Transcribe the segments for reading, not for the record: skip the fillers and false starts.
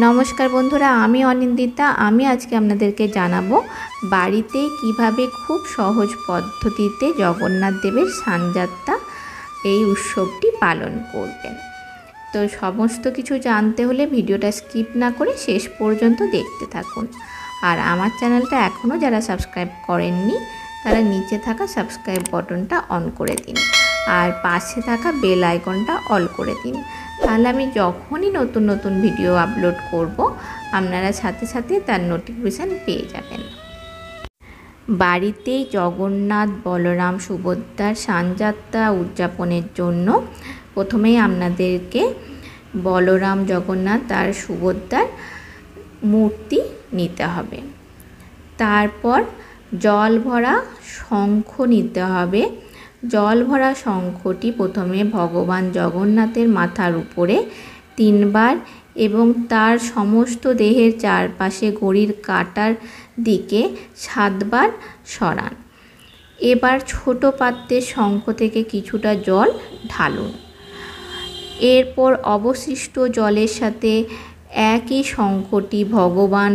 নমস্কার বন্ধুরা, আমি অনিন্দিতা। আমি আজকে আপনাদেরকে জানাবো বাড়িতে কিভাবে খুব সহজ পদ্ধতিতে জগন্নাথ দেবের স্নানযাত্রা এই উৎসবটি পালন করবেন। তো সমস্ত কিছু জানতে হলে ভিডিওটা স্কিপ না করে শেষ পর্যন্ত দেখতে থাকুন। আর আমার চ্যানেলটা এখনও যারা সাবস্ক্রাইব করেননি তারা নিচে থাকা সাবস্ক্রাইব বাটনটা অন করে দিন আর পাশে থাকা বেল আইকনটা অল করে দিন। তাহলে আমি যখনই নতুন নতুন ভিডিও আপলোড করব আপনারা সাথে সাথে তার নোটিফিকেশান পেয়ে যাবেন। বাড়িতেই জগন্নাথ বলরাম সুভদ্রার স্নানযাত্রা উদযাপনের জন্য প্রথমেই আপনাদেরকে বলরাম জগন্নাথ আর সুভদ্রার মূর্তি নিতে হবে। তারপর জল ভরা শঙ্খ নিতে হবে। জল ভরা শঙ্খটি প্রথমে ভগবান জগন্নাথের মাথার উপরে 3 বার এবং তার সমস্ত দেহের চারপাশে ঘড়ির কাঁটার দিকে 7 বার সরান। এবার ছোট পাত্রের শঙ্খ থেকে কিছুটা জল ঢালুন। এরপর অবশিষ্ট জলের সাথে একই শঙ্খটি ভগবান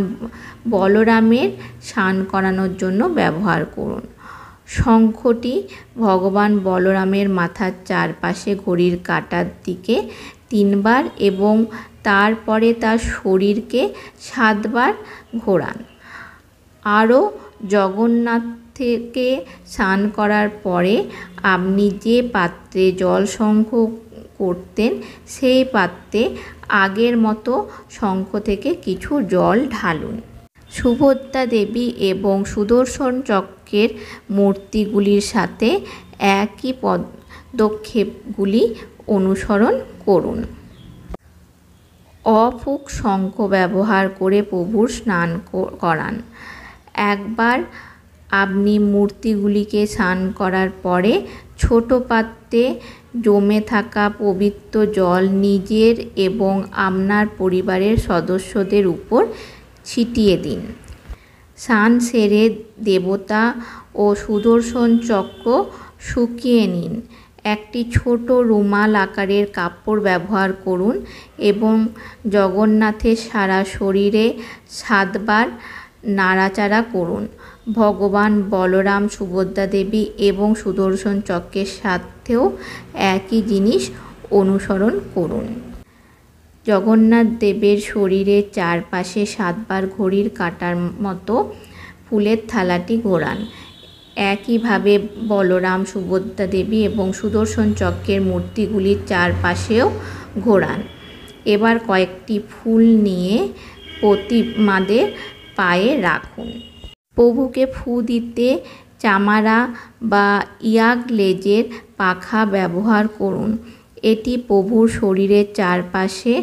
বলরামের স্নান করানোর জন্য ব্যবহার করুন। শঙ্খটি ভগবান বলরামের মাথার চারপাশে ঘড়ির কাঁটার দিকে 3 বার এবং তারপরে তার শরীরকে 7 বার ঘোরান। আরও জগন্নাথকে স্নান করার পরে আপনি যে পাত্রে জল শঙ্খ করতেন সেই পাত্রে আগের মতো শঙ্খ থেকে কিছু জল ঢালুন। সুভদ্রা দেবী এবং সুদর্শন চক্রের মূর্তিগুলির সাথে একই পদক্ষেপগুলি অনুসরণ করুন। অফুক শঙ্খ ব্যবহার করে প্রভুর স্নান করান। একবার আপনি মূর্তিগুলিকে স্নান করার পরে ছোট পাত্রে জমে থাকা পবিত্র জল নিজের এবং আপনার পরিবারের সদস্যদের উপর ছিটিয়ে দিন। স্নান সেরে দেবতা ও সুদর্শন চক্র শুকিয়ে নিন। একটি ছোট রুমাল আকারের কাপড় ব্যবহার করুন এবং জগন্নাথের সারা শরীরে 7 বার নাড়াচাড়া করুন। ভগবান বলরাম, সুভদ্রা দেবী এবং সুদর্শন চক্রের সাথেও একই জিনিস অনুসরণ করুন। জগন্নাথ দেবের শরীরের চারপাশে 7 বার ঘড়ির কাঁটার মতো ফুলের থালাটি ঘোরান। একইভাবে বলরাম, সুভদ্রা দেবী এবং সুদর্শন চক্রের মূর্তিগুলির চারপাশেও ঘোরান। এবার কয়েকটি ফুল নিয়ে প্রতিমাদের পায়ে রাখুন। প্রভুকে ফু দিতে চামারা বা ইয়াক লেজের পাখা ব্যবহার করুন। এটি প্রভুর শরীরের চারপাশে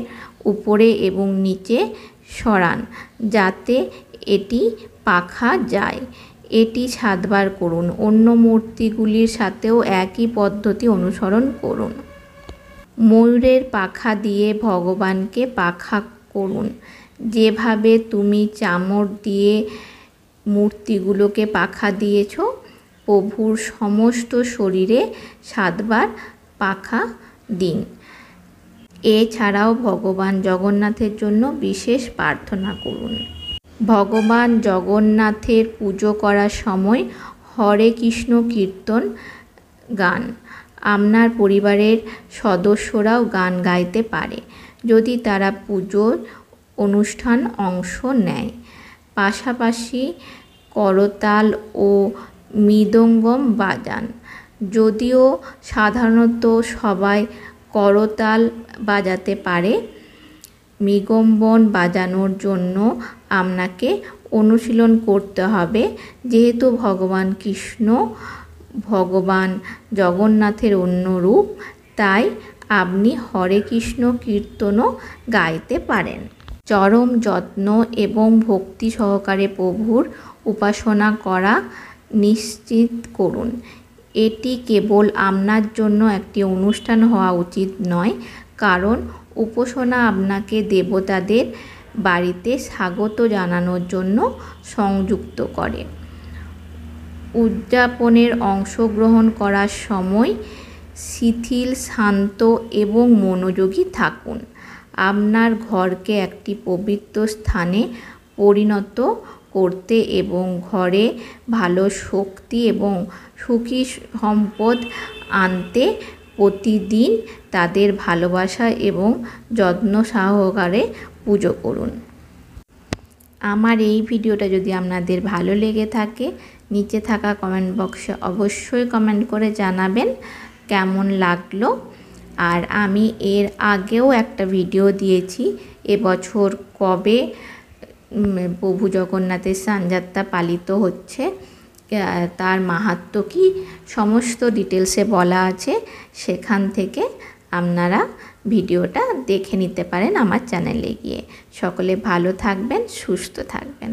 উপরে এবং নিচে সরান যাতে এটি পাখা যায়। এটি 7 বার করুন। অন্য মূর্তিগুলির সাথেও একই পদ্ধতি অনুসরণ করুন। ময়ূরের পাখা দিয়ে ভগবানকে পাখা করুন। যেভাবে তুমি চামড় দিয়ে মূর্তিগুলোকে পাখা দিয়েছ, প্রভুর সমস্ত শরীরে 7 বার পাখা দিন। এছাড়াও ভগবান জগন্নাথের জন্য বিশেষ প্রার্থনা করুন। ভগবান জগন্নাথের পুজো করার সময় হরে কৃষ্ণ কীর্তন গান। আপনার পরিবারের সদস্যরাও গান গাইতে পারে যদি তারা পুজোর অনুষ্ঠান অংশ নেয়। পাশাপাশি করতাল ও মৃদঙ্গম বাজান। যদিও সাধারণত সবাই করতাল বাজাতে পারে, মৃদঙ্গম বাজানোর জন্য আপনাকে অনুশীলন করতে হবে। যেহেতু ভগবান কৃষ্ণ ভগবান জগন্নাথের অন্য রূপ, তাই আপনি হরে কৃষ্ণ কীর্তনও গাইতে পারেন। চরম যত্ন এবং ভক্তি সহকারে প্রভুর উপাসনা করা নিশ্চিত করুন। এটি কেবল আপনার জন্য একটি অনুষ্ঠান হওয়া উচিত নয়, কারণ উপাসনা আপনাকে দেবতাদের বাড়িতে স্বাগত জানানোর জন্য সংযুক্ত করে। উদযাপনের অংশগ্রহণ করার সময় শিথিল, শান্ত এবং মনোযোগী থাকুন। আপনার ঘরকে একটি পবিত্র স্থানে পরিণত করতে এবং ঘরে ভালো শক্তি এবং সুখী সম্পদ আনতে প্রতিদিন তাদের ভালোবাসা এবং যত্ন সহকারে পুজো করুন। আমার এই ভিডিওটা যদি আপনাদের ভালো লেগে থাকে নিচে থাকা কমেন্ট বক্সে অবশ্যই কমেন্ট করে জানাবেন কেমন লাগলো। আর আমি এর আগেও একটা ভিডিও দিয়েছি এবছর কবে প্রভু জগন্নাথের স্নানযাত্রা পালিত হচ্ছে, তার মাহাত্ম্য কী সমস্ত ডিটেলসে বলা আছে, সেখান থেকে আপনারা ভিডিওটা দেখে নিতে পারেন আমার চ্যানেলে গিয়ে। সকলে ভালো থাকবেন, সুস্থ থাকবেন।